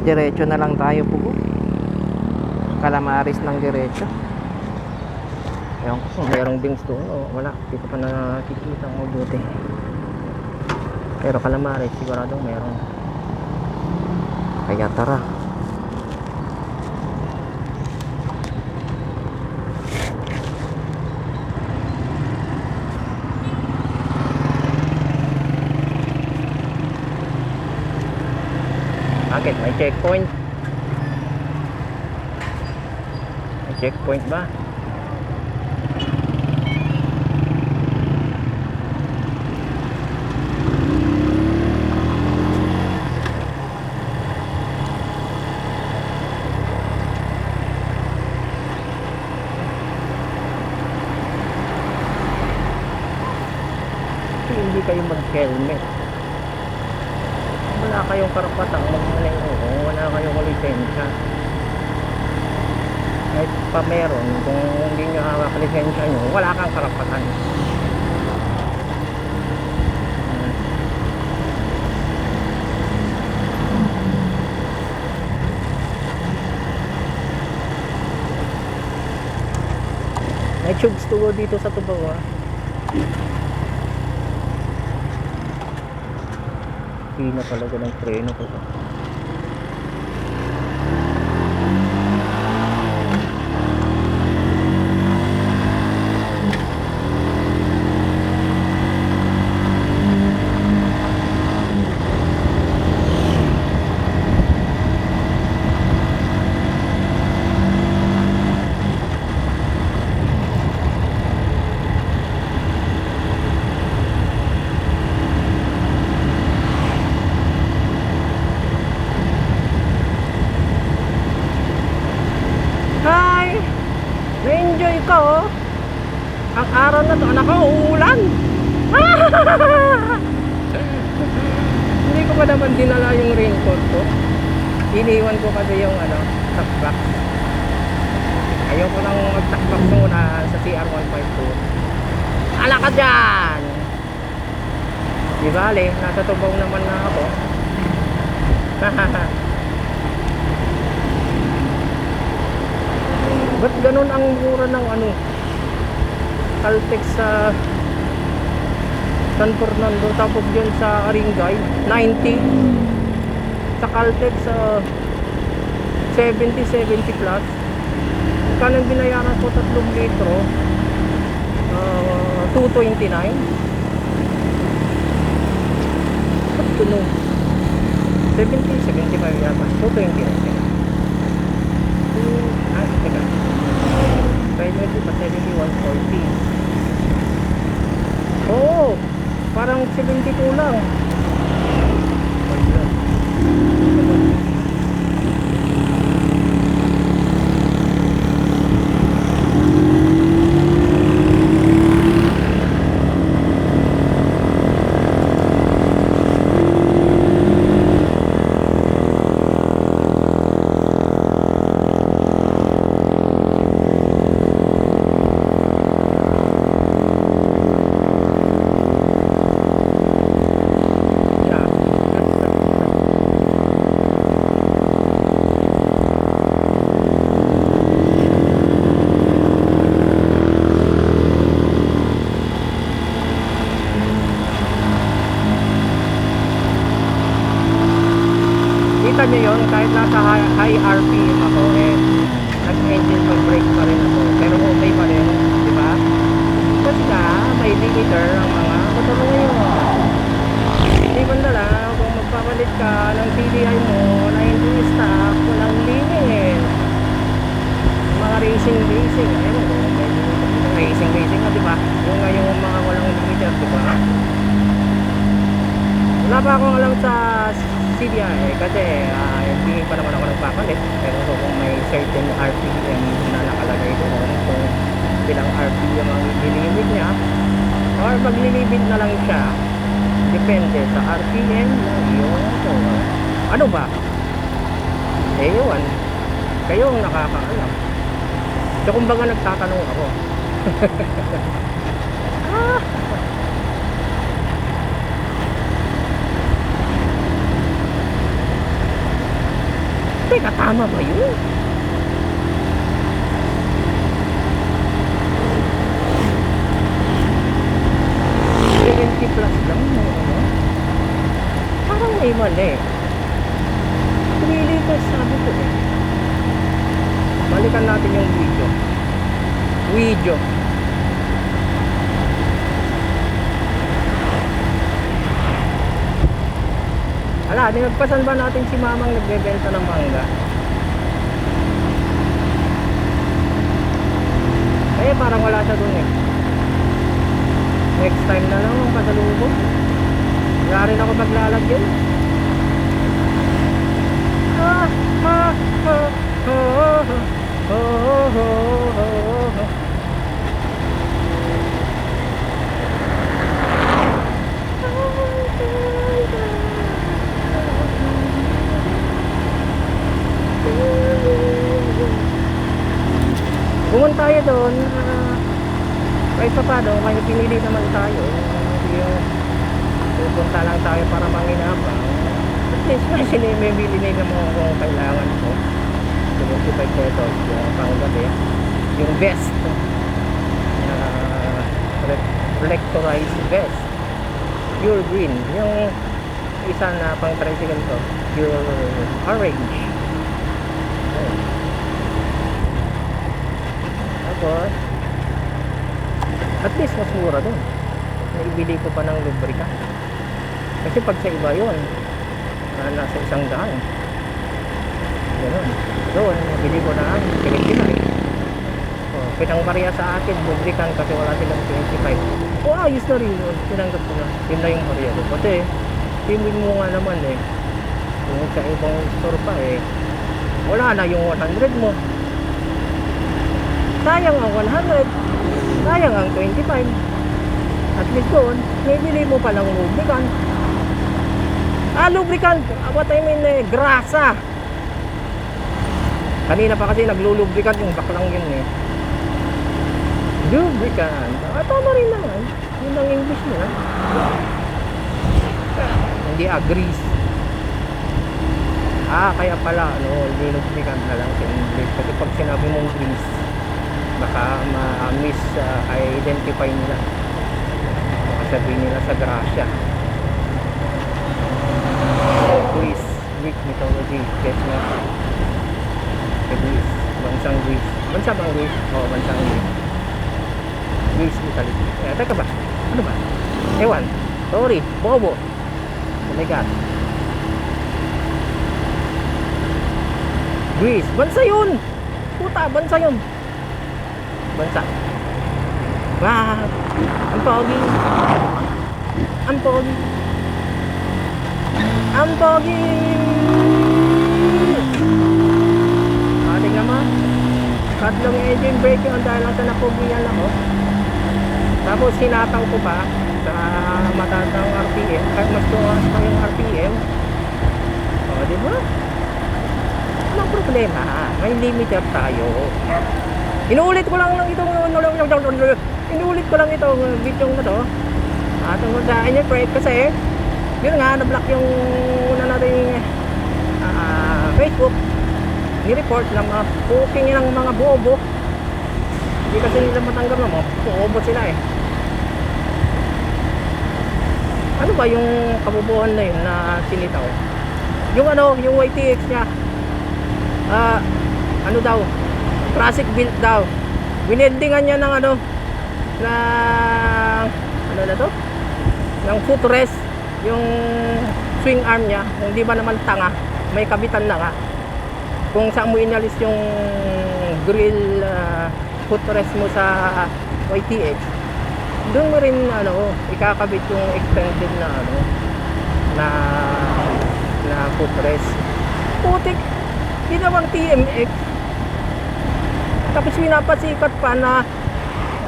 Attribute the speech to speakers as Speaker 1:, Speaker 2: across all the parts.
Speaker 1: diretso na lang tayo po. Calamares ng diretso. Ewan ko kung mayroong dings doon o wala. Hindi ko pa nakikita ang mabuti. Pero Calamares siguradong meron. Kaya tara. Bakit? May checkpoint? May checkpoint ba? Hindi kayo mag-helmet. Wala kayong karapatang magmaneho kung wala kayong lisensya. Kahit pa meron, kung hindi nyo hawak lisensya nyo, wala kang karapatan. May tubes to go dito sa Tubaw, ah. Hina talaga ng treno ko. Na-enjoy ko, oh. Ang araw na to, anak ko, uulan. Hindi ko pa naman dinala yung raincoat ko. Iniwan ko kasi yung takbak. Ayaw ko lang magtakbak muna sa CR152. Ala ka dyan! Di bale, nasa Tubaw naman na ako. Ba't ganun ang mura ng Caltex sa San Fernando, tapos dyan sa Aringay 90, sa Caltex 70 plus. Kano binayaran ko 3 litro, 229. Ba't ganun? 75 yata, 229. Teka, pwede ito pa 7140. Oo, parang 72 lang. Kita nyo yun, kahit nasa high RPM ako, nag-engine mag-brake pa rin ako, pero okay pa rin, di ba? Kasi may limiter ang mga motor ngayon. Hindi ba na kung magpapalit ka ng TDI mo na hindi stock, walang limit. Mga racing, ayun, racing di ba? Yung ngayong mga walang limiter, di ba? Wala pa akong alam sa CDI kasi hindi pa naman ako nagpapalit, pero kung may certain RPM na nakalagay doon kung ilang RPM ang ililimit niya or maglilibid na lang siya, depende sa RPM ng iyong motor. Ano ba? Yun, kayo ang nakakaalam. So kumbaga nagtatanong ako. Tama ba yun? 70 plus lang no? Ano? Parang may mali. 3 liters sabi ko eh. Balikan natin yung video. Ala, dinagpasan ba natin si mamang nagbebenta ng mangga? Eh, parang wala siya dun eh. Next time na lang ang pasalubong. Wala rin ako maglalagyan. Pumunta tayo doon. Kahit pa paano, may pinili naman tayo. Yung pupunta lang tayo para manginabang. At least kasi may bili na mo kung kailangan ko. 75 pesos yung panggabi. Yung vest. Reflectorized vest. Pure green. Yung isa na pang tricycle to. Pure orange. Tapos at least mas mura doon. Naibili ko pa ng lubricant. Kasi pag sa iba yun, nasa 100. Ganun. Doon, nabili ko na pinag-pinay. Pinang Maria sa akin, lubricant kasi wala silang 25. Ayos na rin yun. Tinanggap ko na. Yun na yung Maria ko. Kasi, timin mo nga naman eh. Kung sa ibang store pa eh, wala na yung 100 mo. Sayang ang 100. Sayang ang 25. At least doon, may bili mo palang lubricant. Lubricant. What I mean grasa. Kanina pa kasi naglulubricant yung baklang yun eh. Lubricant. Tama rin naman. Yun ang English nila. Hindi grease. Kaya pala, lubricant na lang sa English. Kasi pag sinabi mong grease, baka ma-identify nila. Baka sabihin nila sa grasya. Greek mythology. Guess mo. Greece. Bansang Greece. Bansa bang Greece? Bansang Greece. Greece mythology. Teka ba? Ano ba? Ewan. Sorry. Bobo. Oh my God. Greece. Bansa yun. Puta. Bansa yun. Bansa. Wow. Ang pogi. Ang pogi. Ang pogi. Tingnan mo. Tatlong engine braking ang dahil lang sa napogian ako. Tapos sinatang ko pa sa matatang RPM. Kahit mas tuwas pa yung RPM. Diba? Walang problema. May limiter tayo. Inuulit ko lang itong video na to. Tungkol sa engine brake kasi yun nga, na-block yung una nating Facebook. Ni-report na mga cooking ng mga bobo. Hindi kasi nila matanggap na bobo sila eh. Ano ba yung kabubuhan na yun na sinitaw? Yung yung YTX nya ano daw, classic build daw. Wineldingan niya ng ano na to? Ng footrest, yung swing arm niya, hindi ba naman tanga, may kabitan na nga. Kung saan mo inalis yung grill footrest mo sa YTX, doon mo rin ikakabit yung extended na footrest. Putik, ginawang TMX. Tapos pinapasikat pa na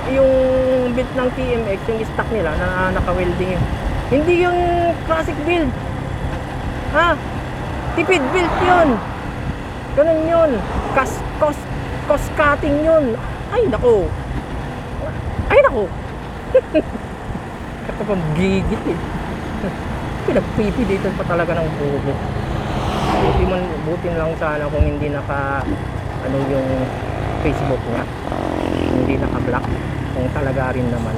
Speaker 1: yung build ng TMX, yung stock nila na naka-welding yun. Hindi yung classic build. Tipid build yun. Ganun yun. Cost cutting yun. Ay nako. Kapag gigit eh. Pinagpipilitan pa talaga ng bobo. Buti lang sana kung hindi naka ano yung Facebook niya. Hindi naka-block. Kung talaga rin naman.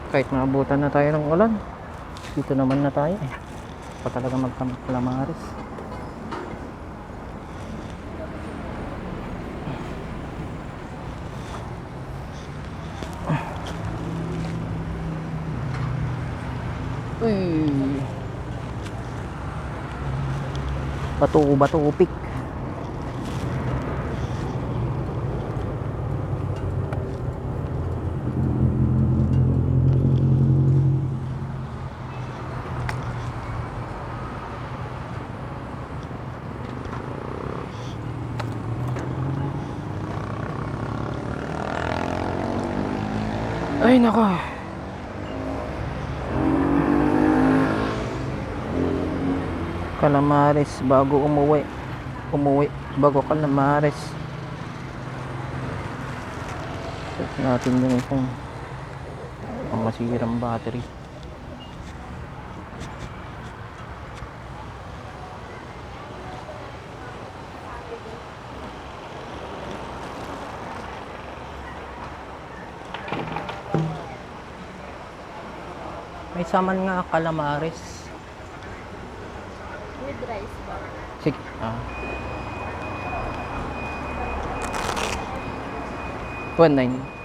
Speaker 1: Kahit maabutan na tayo ng ulan, dito naman na tayo eh. Pa talaga magkalamaris. Uy, bato-upik. Ay nako. Calamares bago umuwi bago Calamares. Check natin yung isang masirang battery. May saman nga Calamares.
Speaker 2: With rice ba?
Speaker 1: Sige. 19.